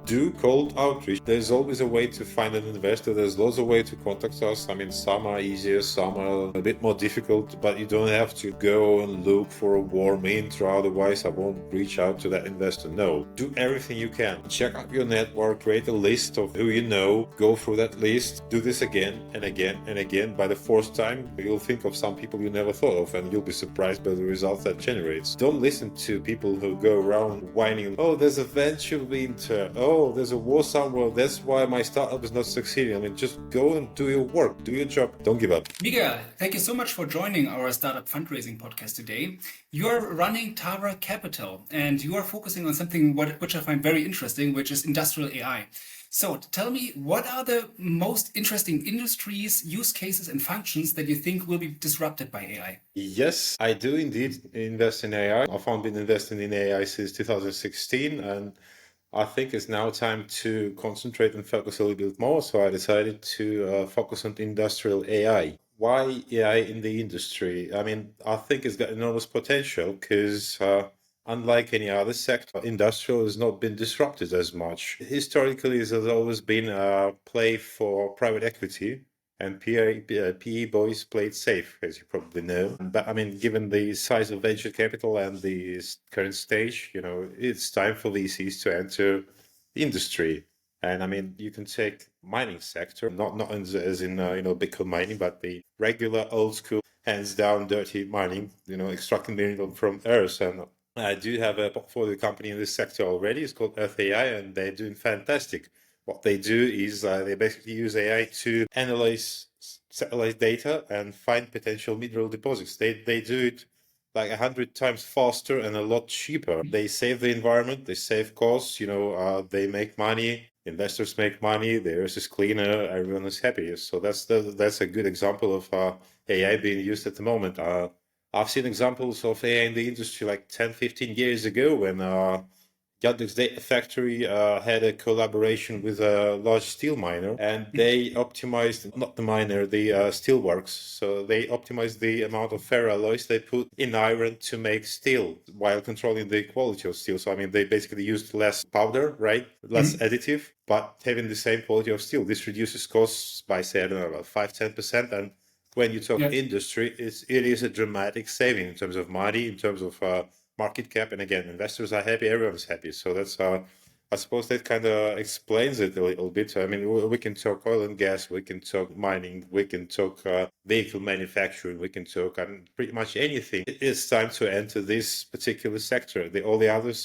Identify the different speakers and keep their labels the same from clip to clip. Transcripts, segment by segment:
Speaker 1: Do cold outreach. There's always a way to find an investor. There's lots of ways to contact us. I mean, some are easier, some are a bit more difficult, but you don't have to go and look for a warm intro. Otherwise, I won't reach out to that investor. No, do everything you can. Check out your network, create a list of who you know, go through that list, do this again and again and again. By the fourth time, you'll think of some people you never thought of, and you'll be surprised by the results that generates. Don't listen to people who go around whining, oh, there's a venture winter, oh, there's a war somewhere, that's why my startup is not succeeding. I mean, just go and do your work, do your job, don't give up.
Speaker 2: Mikhail, thank you so much for joining our startup fundraising podcast today. You're running Taver Capital, and you are focusing on something which I find very interesting, which is industrial AI. So tell me, what are the most interesting industries, use cases, and functions that you think will be disrupted by AI?
Speaker 1: Yes, I do indeed invest in AI. I've been investing in AI since 2016, and I think it's now time to concentrate and focus a little bit more. So I decided to focus on industrial AI. Why AI in the industry? I mean, I think it's got enormous potential because unlike any other sector, industrial has not been disrupted as much. Historically, it has always been a play for private equity, and PE boys played safe, as you probably know. But I mean, given the size of venture capital and the current stage, it's time for VCs to enter the industry. And I mean, you can take mining sector, not as in Bitcoin mining, but the regular old school, hands down, dirty mining, extracting mineral from earth. And I do have a portfolio company in this sector already. It's called Earth AI, and they're doing fantastic. What they do is they basically use AI to analyze satellite data and find potential mineral deposits. They do it like 100 times faster and a lot cheaper. They save the environment, they save costs, they make money, investors make money, the earth is cleaner, everyone is happy. So that's a good example of AI being used at the moment. I've seen examples of AI in the industry like 10, 15 years ago when Yandex Data Factory had a collaboration with a large steel miner, and they optimized, not the miner, the steelworks. So they optimized the amount of ferroalloys they put in iron to make steel while controlling the quality of steel. So, I mean, they basically used less powder, right? Less additive, but having the same quality of steel. This reduces costs by, say, I don't know, about 5-10%. And when you talk industry, it is a dramatic saving in terms of money, in terms of market cap, and again, investors are happy, everyone's happy. So that's I suppose that kind of explains it a little bit. I mean, we can talk oil and gas, we can talk mining, we can talk vehicle manufacturing, we can talk pretty much anything. It's time to enter this particular sector. All the others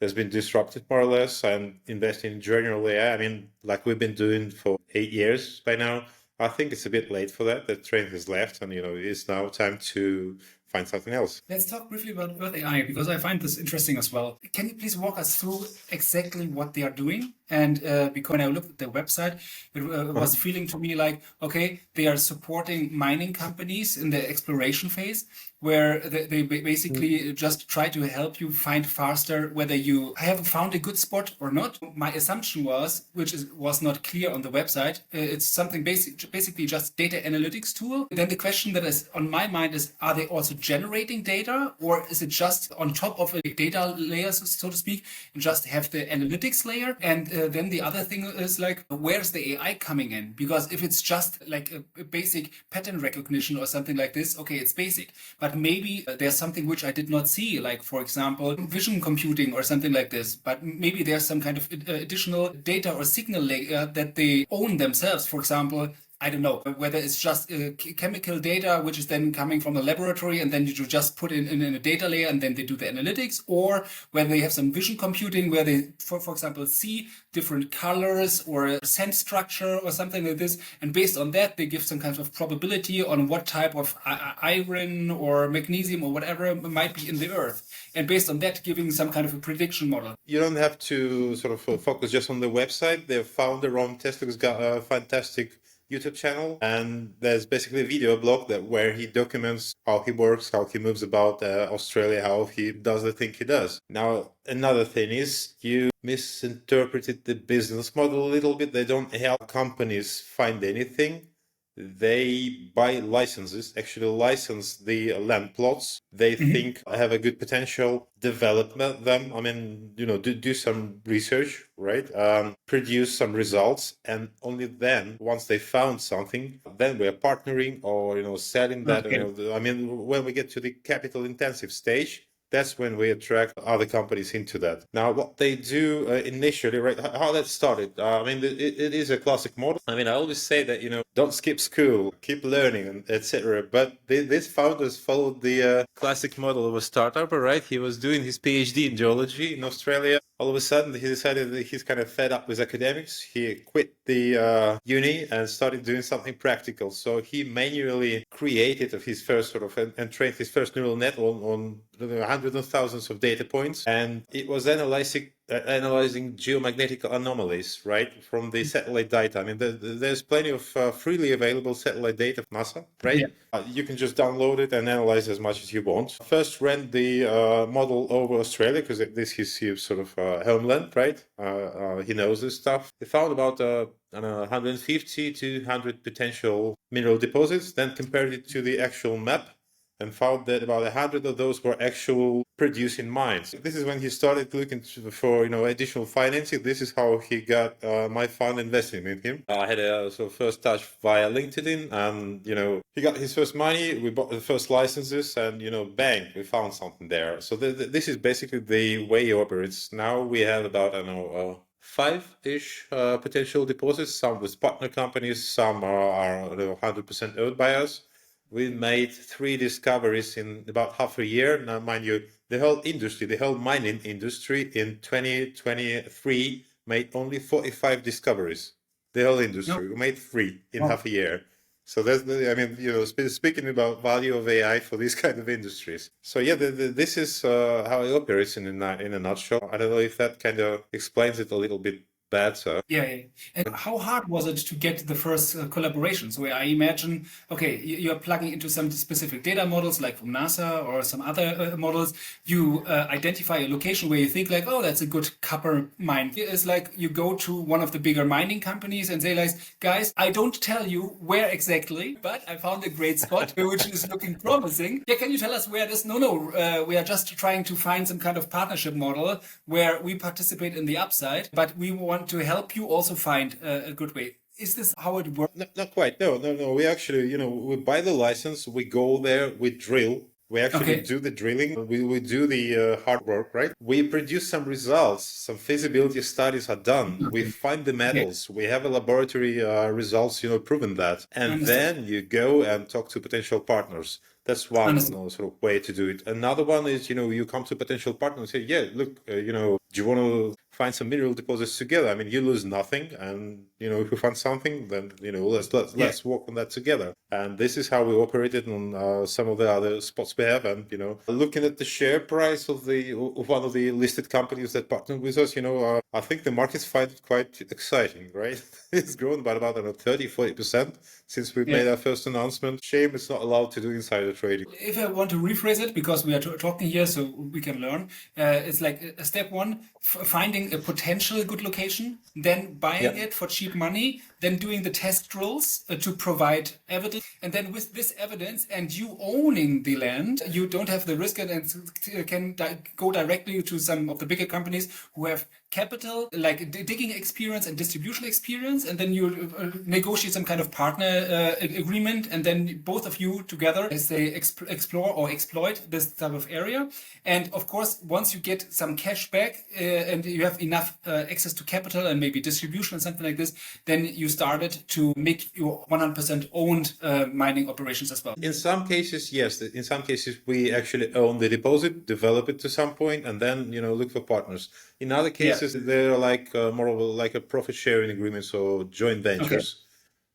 Speaker 1: has been disrupted more or less, and investing in general AI, I mean, like we've been doing for 8 years by now. I think it's a bit late for that. The train has left, and it's now time to find something else.
Speaker 2: Let's talk briefly about Earth AI, because I find this interesting as well. Can you please walk us through exactly what they are doing? And because when I looked at their website, it was feeling to me like, okay, they are supporting mining companies in the exploration phase, where they basically just try to help you find faster whether you have found a good spot or not. My assumption was, was not clear on the website, it's something basically just data analytics tool. Then the question that is on my mind is, are they also generating data, or is it just on top of a data layer, so to speak, and just have the analytics layer? And then the other thing is like, where's the AI coming in? Because if it's just like a basic pattern recognition or something like this, okay, it's basic. But maybe there's something which I did not see, like, for example, vision computing or something like this. But maybe there's some kind of additional data or signal layer that they own themselves. For example, I don't know whether it's just chemical data, which is then coming from the laboratory, and then you just put in a data layer, and then they do the analytics, or whether they have some vision computing where they, for example, see different colors or a scent structure or something like this, and based on that, they give some kind of probability on what type of iron or magnesium or whatever might be in the earth. And based on that, giving some kind of a prediction model.
Speaker 1: You don't have to sort of focus just on the website. The founder, Ron Teslow's got a fantastic YouTube channel, and there's basically a video blog where he documents how he works, how he moves about Australia, how he does the thing he does. Now, another thing is you misinterpreted the business model a little bit. They don't help companies find anything. they buy licenses, actually license the land plots they think have a good potential, develop them. I mean, do some research, right? Produce some results, and only then, once they found something, then we're partnering or selling that.
Speaker 2: Okay.
Speaker 1: I mean, when we get to the capital intensive stage, that's when we attract other companies into that. Now, what they do initially, right? How that started. I mean, it is a classic model. I mean, I always say that don't skip school, keep learning, and etc. But these founders followed the classic model of a startup, right? He was doing his PhD in geology in Australia. All of a sudden, he decided that he's kind of fed up with academics. He quit the uni and started doing something practical. So he manually created his first and trained his first neural net on hundreds of thousands of data points, and it was analyzing geomagnetic anomalies, right, from the satellite data. I mean, there's plenty of freely available satellite data from NASA, right?
Speaker 2: Yeah.
Speaker 1: You can just download it and analyze as much as you want. First ran the model over Australia, because this is his sort of homeland, right? He knows this stuff. They found about 150 to 100 potential mineral deposits, then compared it to the actual map, and found that about 100 of those were actual producing mines. This is when he started looking for additional financing. This is how he got my fund investing in him. I had a sort of first touch via LinkedIn, and he got his first money. We bought the first licenses, and bang, we found something there. So this is basically the way he operates. Now we have about five-ish potential deposits. Some with partner companies, some are 100% owned by us. We made 3 discoveries in about half a year. Now, mind you, the whole mining industry in 2023 made only 45 discoveries. The whole industry, we made 3 in half a year. So speaking about value of AI for these kind of industries. So yeah, this is how it operates in a nutshell. I don't know if that kind of explains it a little bit better.
Speaker 2: Yeah. And how hard was it to get the first collaborations? Where I imagine, okay, you're plugging into some specific data models, like from NASA or some other models. You identify a location where you think like, oh, that's a good copper mine. It's like you go to one of the bigger mining companies and say, like, guys, I don't tell you where exactly, but I found a great spot which is looking promising. Yeah, can you tell us where this? No, we are just trying to find some kind of partnership model where we participate in the upside, but we want to help you also find a good way. Is this how it works?
Speaker 1: Not quite. No. We actually, we buy the license, we go there, we drill. We actually do the drilling. We do the hard work, right? We produce some results. Some feasibility studies are done. We find the metals. We have a laboratory results, proven that. And then you go and talk to potential partners. That's one sort of way to do it. Another one is, you come to potential partner and say, yeah, look, do you want to find some mineral deposits together? I mean, you lose nothing, and if you find something, then let's work on that together. And this is how we operated on some of the other spots we have. And looking at the share price of one of the listed companies that partnered with us, I think the markets find it quite exciting, right? It's grown by about 30-40% since we made our first announcement. Shame it's not allowed to do insider trading.
Speaker 2: If I want to rephrase it, because we are talking here so we can learn, it's like step one, finding a potential good location, then buying it for cheap money, then doing the test drills to provide evidence. And then with this evidence and you owning the land, you don't have the risk and can go directly to some of the bigger companies who have capital, like digging experience and distribution experience, and then you negotiate some kind of partner agreement, and then both of you together, as they explore or exploit this type of area. And of course, once you get some cash back and you have enough access to capital and maybe distribution and something like this, then you started to make your 100% owned mining operations as well.
Speaker 1: In some cases, yes. In some cases, we actually own the deposit, develop it to some point, and then look for partners. In other cases, they're like more of like a profit sharing agreement, so joint ventures.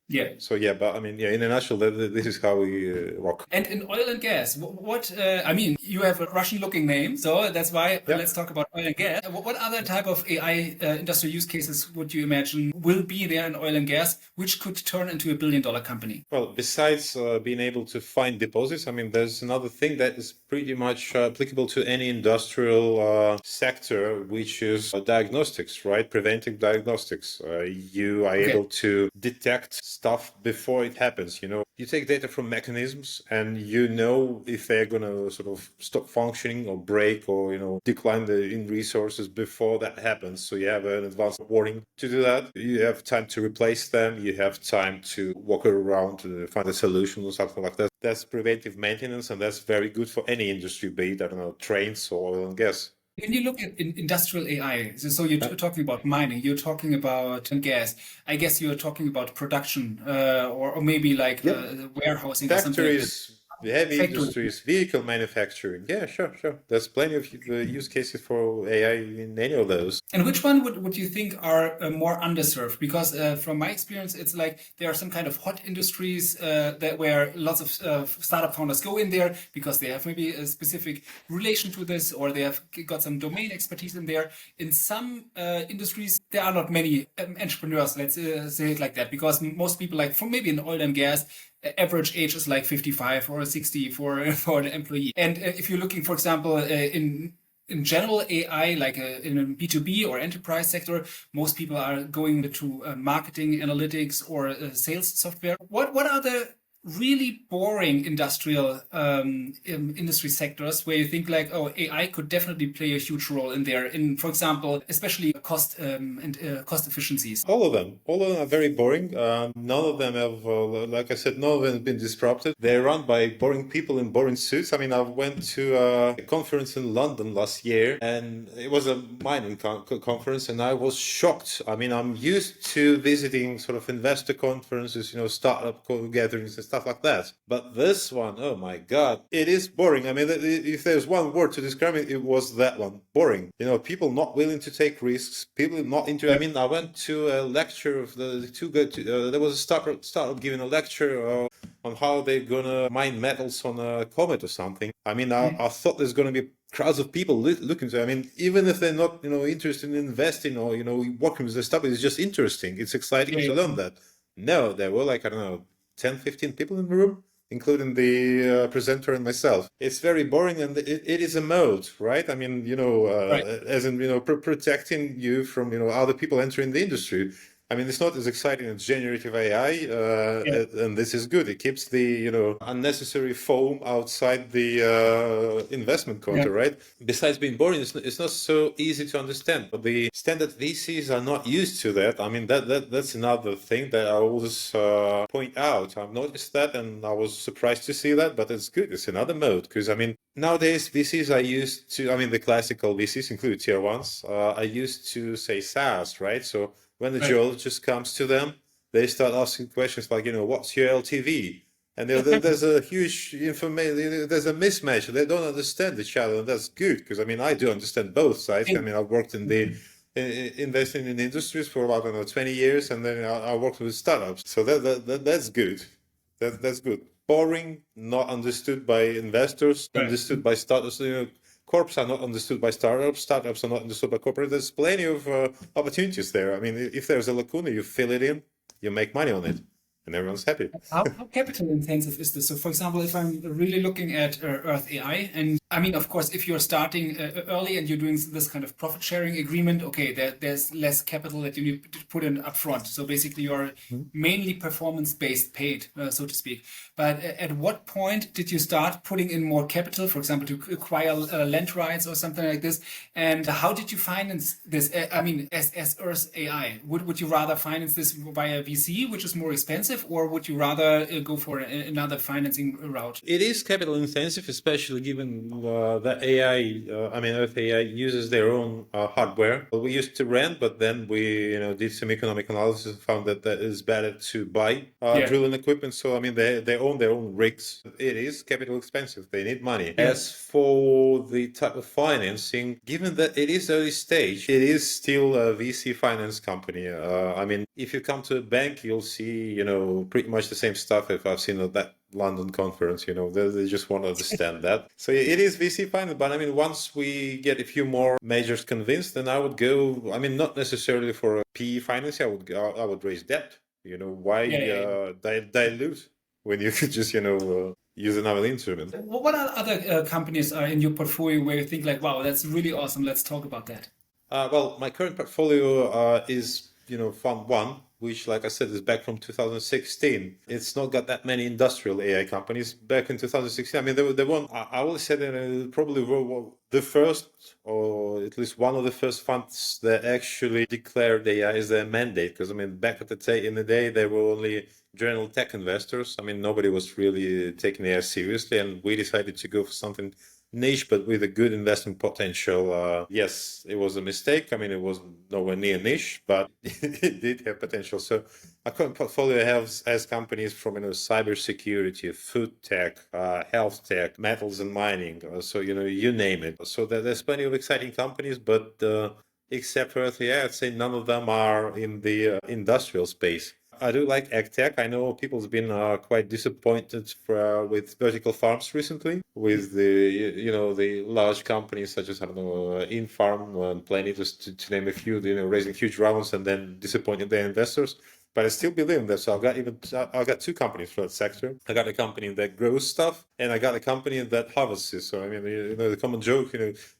Speaker 2: Yeah.
Speaker 1: So but I mean, in a nutshell, this is how we work.
Speaker 2: And in oil and gas, I mean, you have a Russian-looking name, so that's why let's talk about oil and gas. What other type of AI industrial use cases would you imagine will be there in oil and gas, which could turn into a billion-dollar company?
Speaker 1: Well, besides being able to find deposits, I mean, there's another thing that is pretty much applicable to any industrial sector, which is diagnostics, right? Preventive diagnostics. You are able to detect stuff before it happens. You take data from mechanisms and you know if they're going to sort of stop functioning or break or, decline in resources before that happens. So you have an advanced warning to do that. You have time to replace them. You have time to walk around to find a solution or something like that. That's preventive maintenance, and that's very good for any industry, be it, I don't know, trains or oil and gas.
Speaker 2: When you look at industrial AI, so you're talking about mining, you're talking about gas. I guess you're talking about production, or maybe like
Speaker 1: Yeah.
Speaker 2: warehousing or something like that.
Speaker 1: Factories, heavy
Speaker 2: Factory.
Speaker 1: industries, vehicle manufacturing. Yeah, sure, sure. There's plenty of use cases for AI in any of those.
Speaker 2: And which one would you think are more underserved? Because from my experience, it's like there are some kind of hot industries that where lots of startup founders go in there because they have maybe a specific relation to this, or they have got some domain expertise in there. In some industries, there are not many entrepreneurs. Let's say it like that, because most people, like from maybe in oil and gas, average age is like 55 or 60 for an employee. And if you're looking, for example, in general AI, like in a B2B or enterprise sector, most people are going to marketing analytics or sales software. What are the really boring industrial industry sectors where you think like, oh, AI could definitely play a huge role in there, in, for example, especially cost and cost efficiencies?
Speaker 1: All of them. All of them are very boring. None of them have, like I said, none of them have been disrupted. They're run by boring people in boring suits. I mean, I went to a conference in London last year, and it was a mining conference, and I was shocked. I mean, I'm used to visiting sort of investor conferences, startup gatherings and stuff like that. But this one, oh my God, it is boring. I mean, if there's one word to describe it, it was that one, boring. People not willing to take risks, people not into. I mean, I went to a lecture of there was a startup giving a lecture on how they're gonna mine metals on a comet or something. I mean, I thought there's gonna be crowds of people looking to. I mean, even if they're not, interested in investing or working with the stuff, it's just interesting. It's exciting to learn that. No, there were like, I don't know, 10, 15 people in the room, including the presenter and myself. It's very boring, and it is a mode, right? I mean,
Speaker 2: Right.
Speaker 1: as in, protecting you from, other people entering the industry. I mean, it's not as exciting as generative AI,
Speaker 2: Yeah.
Speaker 1: and this is good. It keeps the, unnecessary foam outside the investment
Speaker 2: Yeah.
Speaker 1: counter, right? Besides being boring, it's not so easy to understand. But the standard VCs are not used to that. I mean, that's another thing that I always point out. I've noticed that, and I was surprised to see that, but it's good. It's another mode, because, I mean, nowadays VCs are used to, I mean, the classical VCs, including tier ones, are used to say SaaS, right? So when the
Speaker 2: Right.
Speaker 1: geologist comes to them, they start asking questions like, what's your LTV? And there's a huge information, there's a mismatch. They don't understand each other, and that's good, because I mean, I do understand both sides. I mean, I've worked in the investing in industries for about, I don't know, 20 years, and then I worked with startups. So that's good. That's good. Boring, not understood by investors,
Speaker 2: Right.
Speaker 1: understood by startups. Corps are not understood by startups. Startups are not understood by corporate. There's plenty of opportunities there. I mean, if there's a lacuna, you fill it in, you make money on it, and everyone's happy.
Speaker 2: How capital intensive is this? So, for example, if I'm really looking at Earth AI, and I mean, of course, if you're starting early and you're doing this kind of profit sharing agreement, okay, there's less capital that you need to put in upfront. So basically, you're mainly performance based paid, so to speak. But at what point did you start putting in more capital, for example, to acquire land rights or something like this? And how did you finance this? I mean, as Earth AI, would you rather finance this via VC, which is more expensive, or would you rather go for another financing route?
Speaker 1: It is capital intensive, especially given that AI, I mean, Earth AI uses their own hardware. Well, we used to rent, but then we, did some economic analysis and found that is better to buy drilling equipment. So, I mean, they own their own rigs. It is capital expensive. They need money.
Speaker 2: Yeah.
Speaker 1: As for the type of financing, given that it is early stage, it is still a VC finance company. I mean, if you come to a bank, you'll see, pretty much the same stuff if I've seen at that London conference, they just want to understand that. So it is VC finance, but I mean, once we get a few more majors convinced, then I would go, I mean, not necessarily for a PE financing, I would raise debt. Why dilute when you could just, use another instrument?
Speaker 2: What are other companies in your portfolio where you think like, wow, that's really awesome. Let's talk about that.
Speaker 1: Well, my current portfolio is, Fund 1. which, like I said, is back from 2016. It's not got that many industrial AI companies back in 2016. I mean, they won, I will say that probably were the first, or at least one of the first funds that actually declared AI as their mandate. Because, I mean, back in the day, they were only general tech investors. I mean, nobody was really taking AI seriously, and we decided to go for something niche, but with a good investment potential. Yes, it was a mistake. I mean, it was nowhere near niche, but it did have potential. So our current portfolio has companies from, cybersecurity, food tech, health tech, metals and mining. So, you name it. So there's plenty of exciting companies, but except for AI, I'd say none of them are in the industrial space. I do like ag tech. I know people's been quite disappointed with vertical farms recently, with the large companies such as, I don't know, Infarm and Plenty, just to name a few, raising huge rounds and then disappointing their investors. But I still believe in that. So I've got two companies for that sector. I got a company that grows stuff, and I got a company that harvests it. So I mean, the common joke,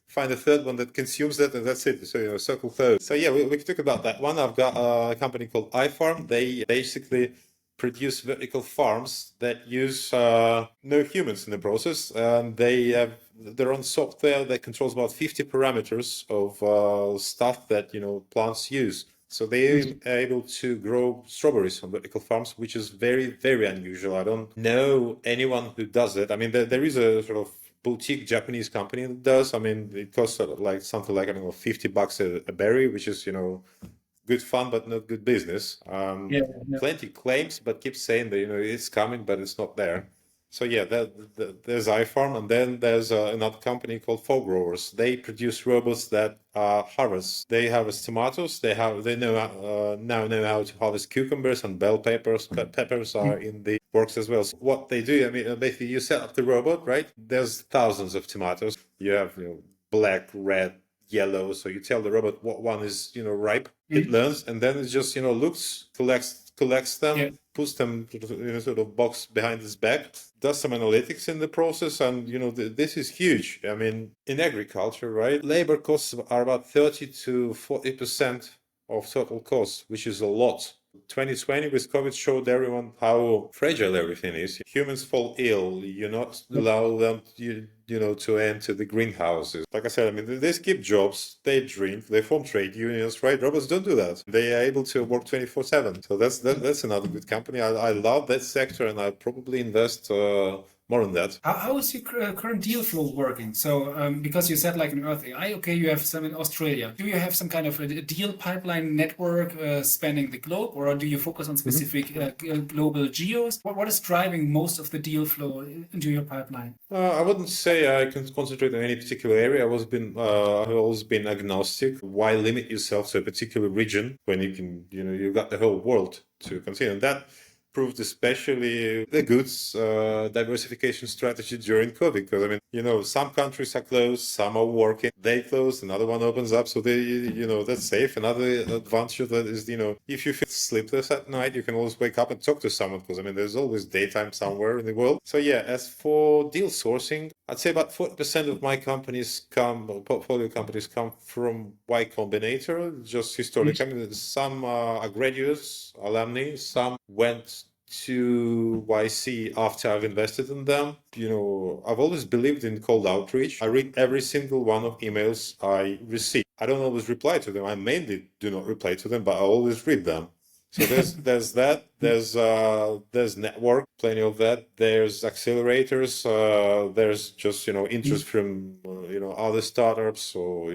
Speaker 1: find a third one that consumes that, and that's it. So circle third. So yeah, we can talk about that one. I've got a company called iFarm. They basically produce vertical farms that use no humans in the process, and they have their own software that controls about 50 parameters of stuff that plants use. So they are able to grow strawberries on vertical farms, which is very, very unusual. I don't know anyone who does it. I mean, there is a sort of boutique Japanese company that does. I mean, it costs like something like, I don't know, $50 a berry, which is, good fun, but not good business.
Speaker 2: Yeah, yeah.
Speaker 1: Plenty claims, but keeps saying that, it's coming, but it's not there. So yeah, there's iFarm, and then there's another company called Fog Growers. They produce robots that harvest. They harvest tomatoes. They now know how to harvest cucumbers and bell peppers. Peppers are in the works as well. So what they do, I mean, basically you set up the robot, right? There's thousands of tomatoes. You have black, red, yellow. So you tell the robot what one is ripe. It learns, and then it just looks, collects them.
Speaker 2: Yeah.
Speaker 1: Puts them in a sort of box behind his back, does some analytics in the process, and this is huge. I mean, in agriculture, right, labor costs are about 30 to 40% of total costs, which is a lot. 2020 with COVID showed everyone how fragile everything is. Humans fall ill. You're not allow them to enter the greenhouses. Like I said, I mean, they skip jobs, they drink, they form trade unions, right? Robots don't do that. They are able to work 24/7. So that's another good company. I love that sector, and I probably invest more on that.
Speaker 2: How is your current deal flow working? So, because you said like in Earth AI, okay, you have some in Australia. Do you have some kind of a deal pipeline network spanning the globe, or do you focus on specific global geos? What is driving most of the deal flow into your pipeline?
Speaker 1: I wouldn't say I can concentrate on any particular area. I've always been agnostic. Why limit yourself to a particular region when you can, you've got the whole world to consider? And that proved especially the good diversification strategy during COVID. Because, I mean, some countries are closed, some are working, they close, another one opens up, so that's safe. Another advantage of that is, if you feel sleepless at night, you can always wake up and talk to someone, because, I mean, there's always daytime somewhere in the world. So yeah, as for deal sourcing, I'd say about 40% of my portfolio companies come from Y Combinator, just historically. I mean, some are graduates, alumni, some went to YC after I've invested in them. I've always believed in cold outreach. I read every single one of emails I receive. I don't always reply to them. I mainly do not reply to them, but I always read them. So there's that. There's network, plenty of that. There's accelerators. There's just interest from other startups, or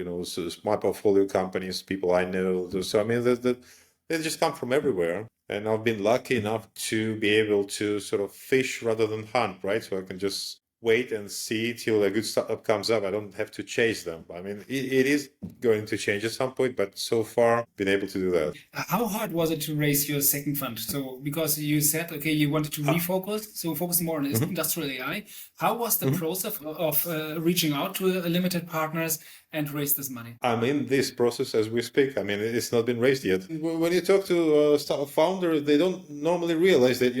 Speaker 1: my portfolio companies, people I know. So I mean they just come from everywhere. And I've been lucky enough to be able to sort of fish rather than hunt, right? So I can just wait and see till a good startup comes up. I don't have to chase them. I mean, it is going to change at some point, but so far, been able to do that.
Speaker 2: How hard was it to raise your second fund? So, because you said, okay, you wanted to refocus, so focus more on industrial AI. How was the process of reaching out to limited partners and raise this money?
Speaker 1: I'm in this process as we speak. I mean, it's not been raised yet. When you talk to a startup founder, they don't normally realize that,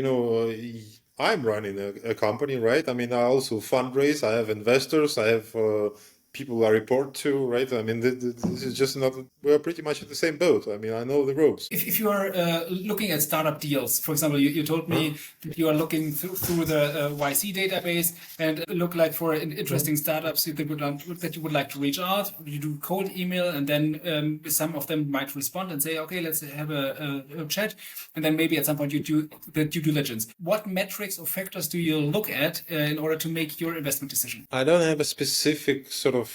Speaker 1: I'm running a company, right? I mean, I also fundraise. I have investors. I have people I report to, right? I mean, this is just not, we're pretty much in the same boat. I mean, I know the ropes.
Speaker 2: If you are looking at startup deals, for example, you told me that you are looking through the YC database and look like for interesting startups that you would like to reach out. You do cold email, and then some of them might respond and say, okay, let's have a chat. And then maybe at some point you do the due diligence. What metrics or factors do you look at in order to make your investment decision?
Speaker 1: I don't have a specific sort of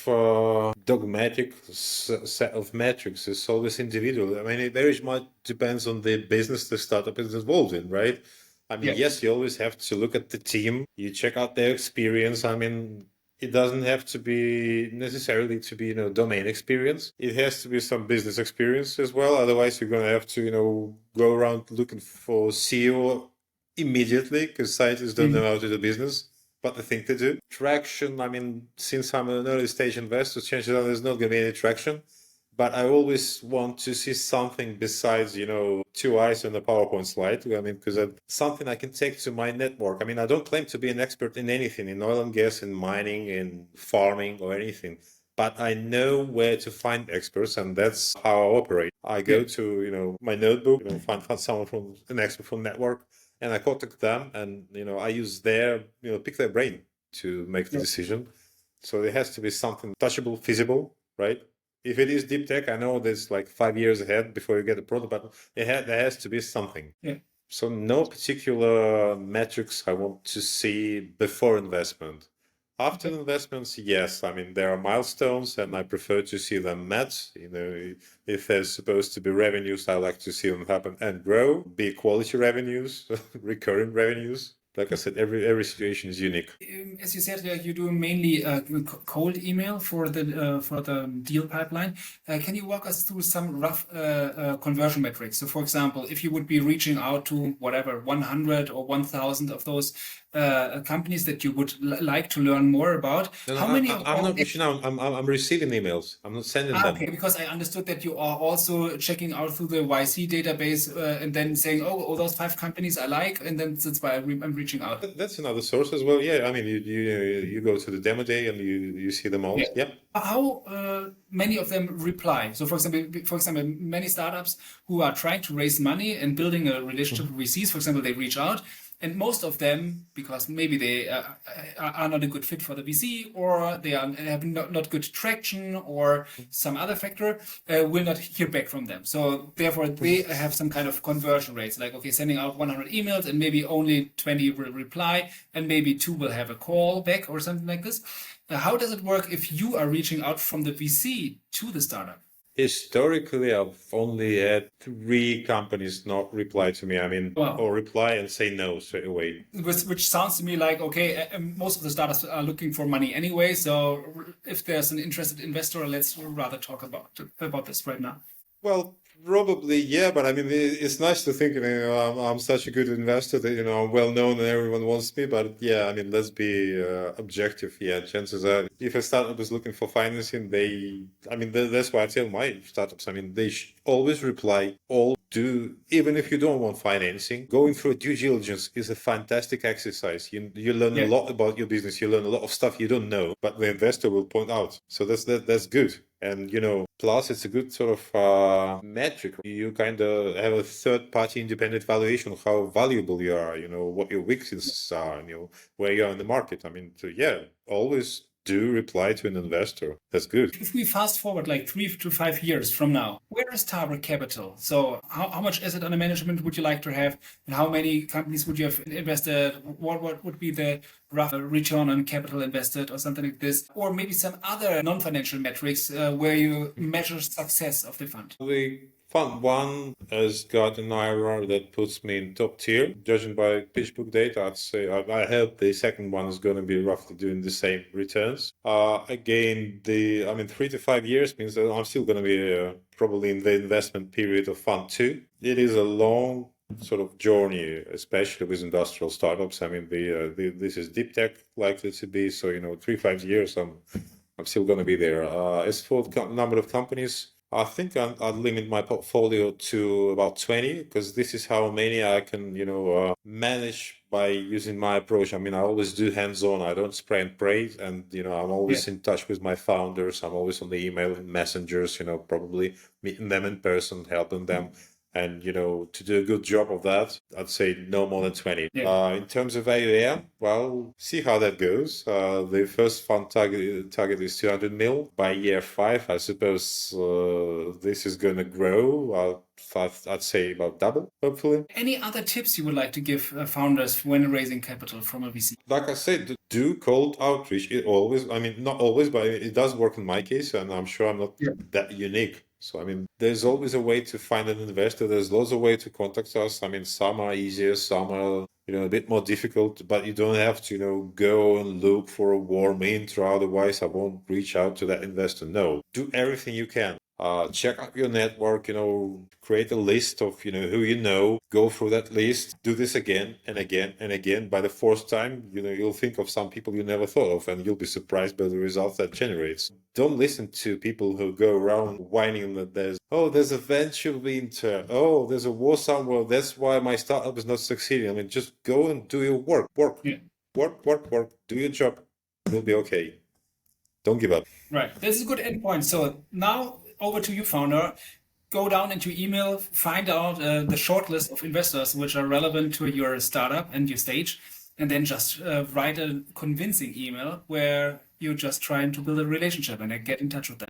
Speaker 1: dogmatic set of metrics. It's always individual. I mean, it very much depends on the business the startup is involved in, right? I mean, yes, you always have to look at the team. You check out their experience. I mean, it doesn't have to be necessarily to be, domain experience. It has to be some business experience as well. Otherwise, you're going to have to, go around looking for CEO immediately because scientists don't know how to do business. But the thing to do. Traction, I mean, since I'm an early stage investor, chances are there's not going to be any traction. But I always want to see something besides, two eyes on a PowerPoint slide. I mean, because something I can take to my network. I mean, I don't claim to be an expert in anything, in oil and gas, in mining, in farming or anything. But I know where to find experts, and that's how I operate. I go to, my notebook, find someone from an expert from network, and I contact them, and I use their, pick their brain to make the decision. So there has to be something touchable, feasible, right? If it is deep tech, I know there's like 5 years ahead before you get the product, but there has to be something.
Speaker 2: Yeah.
Speaker 1: So no particular metrics I want to see before investment. After investments, yes, I mean, there are milestones and I prefer to see them met. If there's supposed to be revenues, I like to see them happen and grow, be quality revenues, recurring revenues. Like I said, every situation is unique.
Speaker 2: As you said, you do mainly cold email for the deal pipeline. Can you walk us through some rough conversion metrics? So, for example, if you would be reaching out to whatever 100 or 1,000 of those companies that you would like to learn more about, how many?
Speaker 1: I'm not reaching out. I'm receiving emails. I'm not sending them.
Speaker 2: Okay, because I understood that you are also checking out through the YC database and then saying, oh, those 5 companies I like, and then that's why I'm reaching out.
Speaker 1: That's another source as well. Yeah, I mean, you go to the demo day and you see them all. Yeah.
Speaker 2: How many of them reply? So, for example, many startups who are trying to raise money and building a relationship with VCs, for example, they reach out. And most of them, because maybe they are not a good fit for the VC, or they have not good traction, or some other factor, will not hear back from them. So therefore, they have some kind of conversion rates, like, okay, sending out 100 emails and maybe only 20 will reply, and maybe 2 will have a call back or something like this. How does it work if you are reaching out from the VC to the startup?
Speaker 1: Historically, I've only had 3 companies not reply to me. I mean, or reply and say no straight away.
Speaker 2: Which sounds to me like, okay, most of the startups are looking for money anyway. So if there's an interested investor, let's rather talk about this right now.
Speaker 1: Well, probably, yeah, but I mean, it's nice to think, I'm such a good investor that, I'm well known and everyone wants me. But yeah, I mean, let's be objective. Yeah, chances are, if a startup is looking for financing, that's why I tell my startups, I mean, they should always reply, even if you don't want financing. Going through due diligence is a fantastic exercise. You learn a lot about your business. You learn a lot of stuff you don't know, but the investor will point out. So that's good. And, plus it's a good sort of metric. You kind of have a third-party independent valuation of how valuable you are, what your weaknesses are, and, where you are in the market. I mean, always do reply to an investor. That's good.
Speaker 2: If we fast forward like 3 to 5 years from now, where is Taver Capital? So how much asset under management would you like to have? And how many companies would you have invested? What would be the rough return on capital invested or something like this? Or maybe some other non-financial metrics where you measure success of the fund?
Speaker 1: Fund 1 has got an IRR that puts me in top tier. Judging by PitchBook data, I'd say I hope the second one is going to be roughly doing the same returns. Again, 3 to 5 years means that I'm still going to be probably in the investment period of Fund 2. It is a long sort of journey, especially with industrial startups. I mean, this is deep tech likely to be. So, 3-5 years, I'm still going to be there. As for the number of companies, I think I'd limit my portfolio to about 20 because this is how many I can, manage by using my approach. I mean, I always do hands-on. I don't spray and pray, and I'm
Speaker 2: Yeah.
Speaker 1: always in touch with my founders. I'm always on the email and messengers. Probably meeting them in person, helping them. And, to do a good job of that, I'd say no more than 20.
Speaker 2: Yeah.
Speaker 1: In terms of AUM, well, see how that goes. The first fund target is 200 mil. By year 5, I suppose this is going to grow. I'd say about double, hopefully.
Speaker 2: Any other tips you would like to give founders when raising capital from a VC?
Speaker 1: Like I said, do cold outreach. It always, I mean, not always, but it does work in my case, and I'm sure I'm not that unique. So, I mean, there's always a way to find an investor. There's lots of ways to contact us. I mean, some are easier, some are, a bit more difficult, but you don't have to, go and look for a warm intro. Otherwise, I won't reach out to that investor. No, do everything you can. Check out your network, create a list of, who you know, go through that list, do this again and again and again. By the fourth time, you'll think of some people you never thought of, and you'll be surprised by the results that generates. Don't listen to people who go around whining that there's a venture winter. Oh, there's a war somewhere. That's why my startup is not succeeding. I mean, just go and do your work. Work. Do your job. You'll be okay. Don't give up.
Speaker 2: Right. This is a good endpoint. So now over to you, founder. Go down into email, find out the short list of investors which are relevant to your startup and your stage, and then just write a convincing email where you're just trying to build a relationship and get in touch with them.